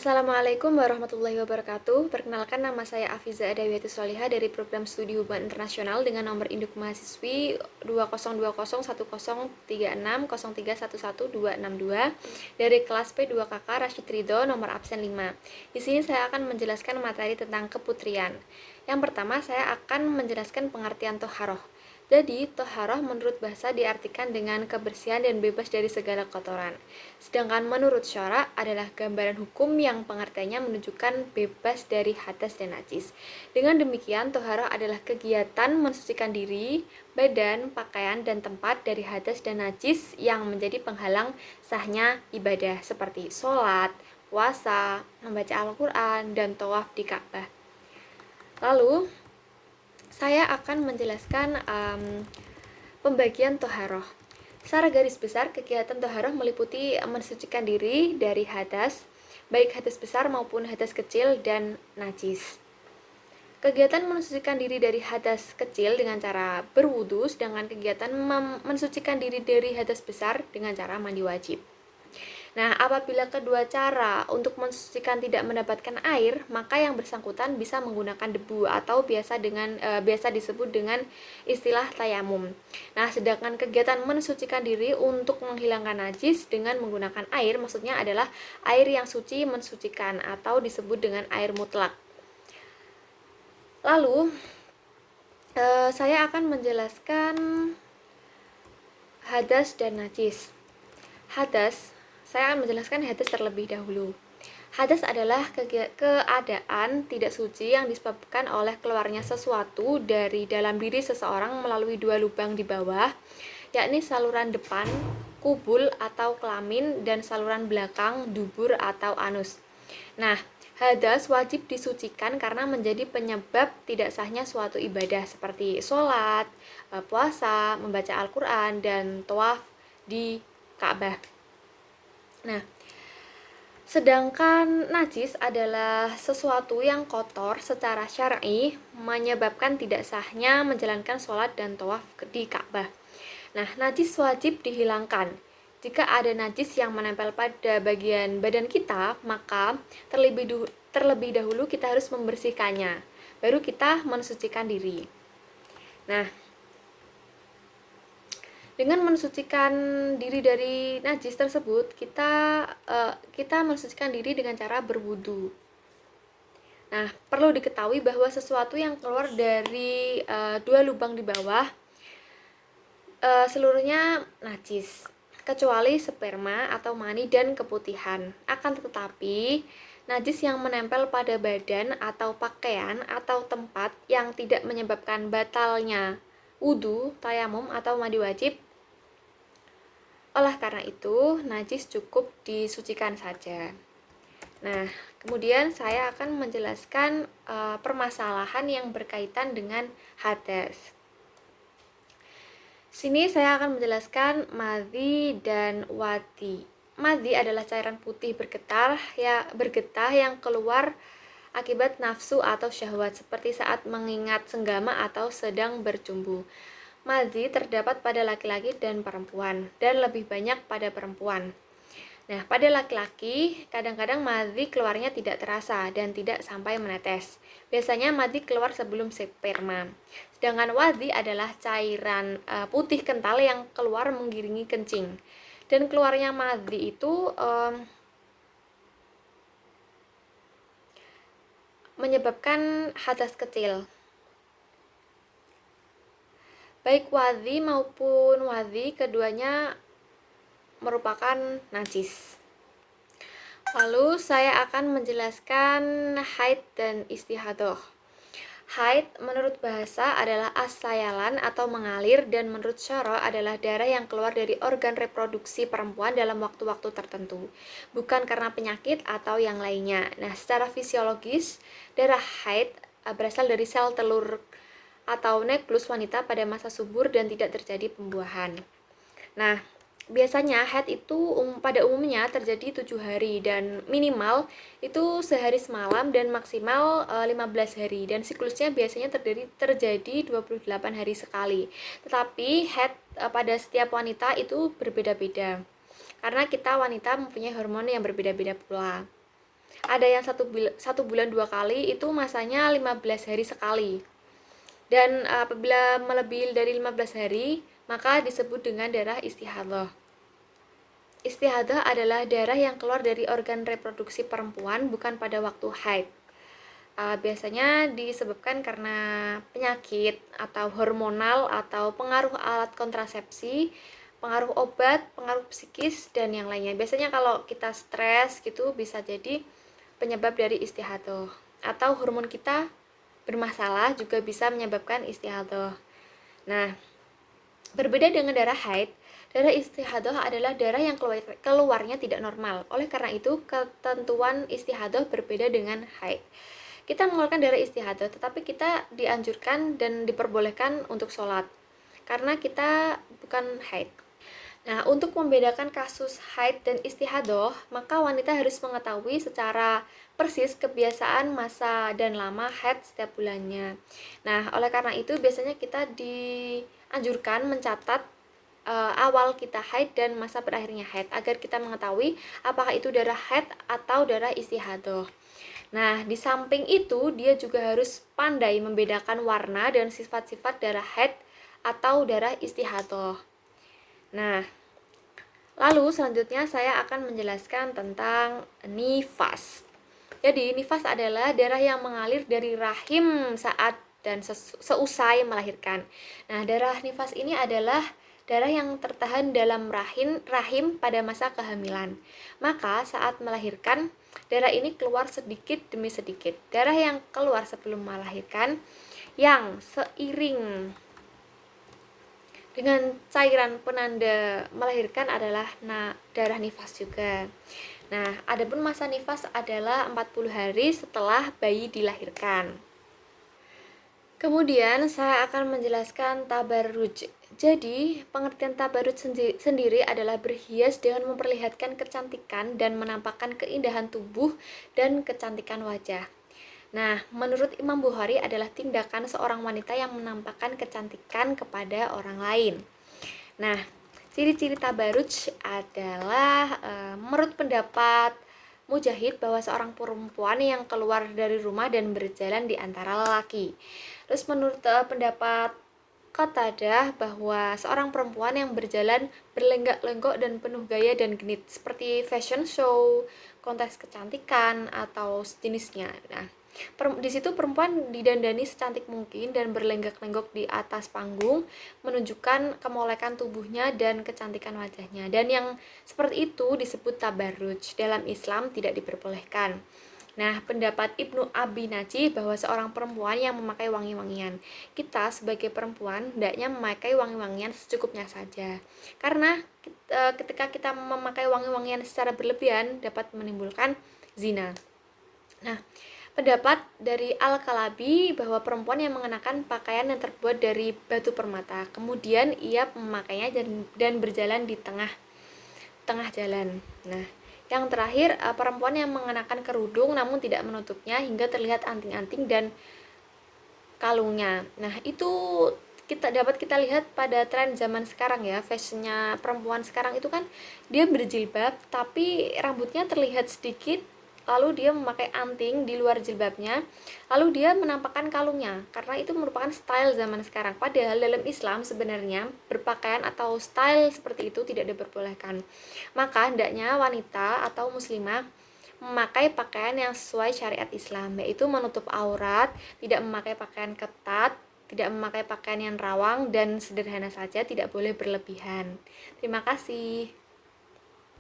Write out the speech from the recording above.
Assalamualaikum warahmatullahi wabarakatuh. Perkenalkan, nama saya Afiza Adawiyati Sholihah dari Program Studi Hubungan Internasional dengan nomor induk mahasiswi 2020103603111262 dari kelas P2KK Rashid Ridho nomor absen 5. Di sini saya akan menjelaskan materi tentang keputrian. Yang pertama, saya akan menjelaskan pengertian toharoh. Jadi, toharoh menurut bahasa diartikan dengan kebersihan dan bebas dari segala kotoran. Sedangkan menurut syara adalah gambaran hukum yang pengertiannya menunjukkan bebas dari hadas dan najis. Dengan demikian, toharoh adalah kegiatan mensucikan diri, badan, pakaian, dan tempat dari hadas dan najis yang menjadi penghalang sahnya ibadah seperti sholat, puasa, membaca Al-Quran, dan tawaf di Ka'bah. Lalu, saya akan menjelaskan pembagian toharoh. Secara garis besar, kegiatan toharoh meliputi mensucikan diri dari hadas, baik hadas besar maupun hadas kecil dan najis. Kegiatan mensucikan diri dari hadas kecil dengan cara berwudu, sedangkan kegiatan mensucikan diri dari hadas besar dengan cara mandi wajib. Nah, apabila kedua cara untuk mensucikan tidak mendapatkan air, maka yang bersangkutan bisa menggunakan debu atau biasa disebut dengan istilah tayamum. Nah, sedangkan kegiatan mensucikan diri untuk menghilangkan najis dengan menggunakan air, maksudnya adalah air yang suci mensucikan atau disebut dengan air mutlak. Lalu, saya akan menjelaskan hadas dan najis. Saya akan menjelaskan hadas terlebih dahulu. Hadas adalah keadaan tidak suci yang disebabkan oleh keluarnya sesuatu dari dalam diri seseorang melalui dua lubang di bawah, yakni saluran depan, kubul atau kelamin, dan saluran belakang, dubur atau anus. Nah, hadas wajib disucikan karena menjadi penyebab tidak sahnya suatu ibadah seperti sholat, puasa, membaca Al-Quran, dan tawaf di Ka'bah. Nah, sedangkan najis adalah sesuatu yang kotor secara syar'i menyebabkan tidak sahnya menjalankan sholat dan tawaf di Ka'bah. Nah, najis wajib dihilangkan. Jika ada najis yang menempel pada bagian badan kita, maka terlebih dahulu kita harus membersihkannya. Baru kita mensucikan diri. Nah, dengan mensucikan diri dari najis tersebut, kita mensucikan diri dengan cara berwudu. Nah, perlu diketahui bahwa sesuatu yang keluar dari dua lubang di bawah seluruhnya najis, kecuali sperma atau mani dan keputihan. Akan tetapi, najis yang menempel pada badan atau pakaian atau tempat yang tidak menyebabkan batalnya wudu, tayamum, atau mandi wajib. Oleh karena itu, najis cukup disucikan saja. Nah, kemudian saya akan menjelaskan permasalahan yang berkaitan dengan hadas. Sini saya akan menjelaskan madhi dan wadi. Madhi adalah cairan putih bergetah yang keluar akibat nafsu atau syahwat seperti saat mengingat senggama atau sedang bercumbu. Madhi terdapat pada laki-laki dan perempuan dan lebih banyak pada perempuan. Nah, pada laki-laki kadang-kadang madhi keluarnya tidak terasa dan tidak sampai menetes. Biasanya madhi keluar sebelum sperma. Sedangkan wadi adalah cairan putih kental yang keluar mengiringi kencing. Dan keluarnya madhi itu menyebabkan hadas kecil. Baik wadhi maupun wadhi, keduanya merupakan najis. Lalu saya akan menjelaskan haid dan istihadah. Haid menurut bahasa adalah as-sayalan atau mengalir, dan menurut syara adalah darah yang keluar dari organ reproduksi perempuan dalam waktu-waktu tertentu, bukan karena penyakit atau yang lainnya. Nah, secara fisiologis, darah haid berasal dari sel telur atau nuklus wanita pada masa subur dan tidak terjadi pembuahan. Nah, biasanya haid itu pada umumnya terjadi 7 hari dan minimal itu sehari semalam dan maksimal 15 hari, dan siklusnya biasanya terjadi 28 hari sekali. Tetapi haid pada setiap wanita itu berbeda-beda karena kita wanita mempunyai hormon yang berbeda-beda pula. Ada yang satu bulan 2 kali, itu masanya 15 hari sekali. Dan apabila melebihi dari 15 hari, maka disebut dengan darah istihadah. Istihadah adalah darah yang keluar dari organ reproduksi perempuan bukan pada waktu haid. Biasanya disebabkan karena penyakit atau hormonal atau pengaruh alat kontrasepsi, pengaruh obat, pengaruh psikis, dan yang lainnya. Biasanya kalau kita stres gitu bisa jadi penyebab dari istihadah. Atau hormon kita bermasalah juga bisa menyebabkan istihadah. Nah, berbeda dengan darah haid, darah istihadah adalah darah yang keluarnya tidak normal. Oleh karena itu, ketentuan istihadah berbeda dengan haid. Kita mengeluarkan darah istihadah, tetapi kita dianjurkan dan diperbolehkan untuk sholat karena kita bukan haid. Nah, untuk membedakan kasus haid dan istihadah, maka wanita harus mengetahui secara persis kebiasaan masa dan lama haid setiap bulannya. Nah, oleh karena itu biasanya kita dianjurkan mencatat awal kita haid dan masa berakhirnya haid agar kita mengetahui apakah itu darah haid atau darah istihadah. Nah, di samping itu dia juga harus pandai membedakan warna dan sifat-sifat darah haid atau darah istihadah. Nah, lalu selanjutnya saya akan menjelaskan tentang nifas. Jadi, nifas adalah darah yang mengalir dari rahim saat dan seusai melahirkan. Nah, darah nifas ini adalah darah yang tertahan dalam rahim pada masa kehamilan. Maka saat melahirkan, darah ini keluar sedikit demi sedikit. Darah yang keluar sebelum melahirkan yang seiring dengan cairan penanda melahirkan adalah darah nifas juga. Nah, adapun masa nifas adalah 40 hari setelah bayi dilahirkan. Kemudian saya akan menjelaskan tabarruj. Jadi, pengertian tabarruj sendiri adalah berhias dengan memperlihatkan kecantikan dan menampakkan keindahan tubuh dan kecantikan wajah. Nah, menurut Imam Bukhari adalah tindakan seorang wanita yang menampakkan kecantikan kepada orang lain. Nah, ciri-ciri tabarruj adalah menurut pendapat Mujahid bahwa seorang perempuan yang keluar dari rumah dan berjalan di antara lelaki. Terus menurut pendapat Qatadah bahwa seorang perempuan yang berjalan berlenggak-lenggok dan penuh gaya dan genit seperti fashion show, kontes kecantikan atau sejenisnya. Nah, di situ perempuan didandani secantik mungkin dan berlenggak-lenggok di atas panggung menunjukkan kemolekan tubuhnya dan kecantikan wajahnya. Dan yang seperti itu disebut tabarruj. Dalam Islam tidak diperbolehkan. Nah, pendapat Ibnu Abi Najih bahwa seorang perempuan yang memakai wangi-wangian. Kita sebagai perempuan hendaknya memakai wangi-wangian secukupnya saja. Karena ketika kita memakai wangi-wangian secara berlebihan dapat menimbulkan zina. Nah, pendapat dari Al-Kalabi bahwa perempuan yang mengenakan pakaian yang terbuat dari batu permata, kemudian ia memakainya dan berjalan di tengah jalan. Nah, yang terakhir, perempuan yang mengenakan kerudung namun tidak menutupnya hingga terlihat anting-anting dan kalungnya. Nah, itu dapat kita lihat pada tren zaman sekarang ya. Fashionnya perempuan sekarang itu kan dia berjilbab tapi rambutnya terlihat sedikit, lalu dia memakai anting di luar jilbabnya, lalu dia menampakkan kalungnya, karena itu merupakan style zaman sekarang. Padahal dalam Islam sebenarnya berpakaian atau style seperti itu tidak diperbolehkan. Maka hendaknya wanita atau muslimah memakai pakaian yang sesuai syariat Islam, yaitu menutup aurat, tidak memakai pakaian ketat, tidak memakai pakaian yang rawang, dan sederhana saja, tidak boleh berlebihan. Terima kasih.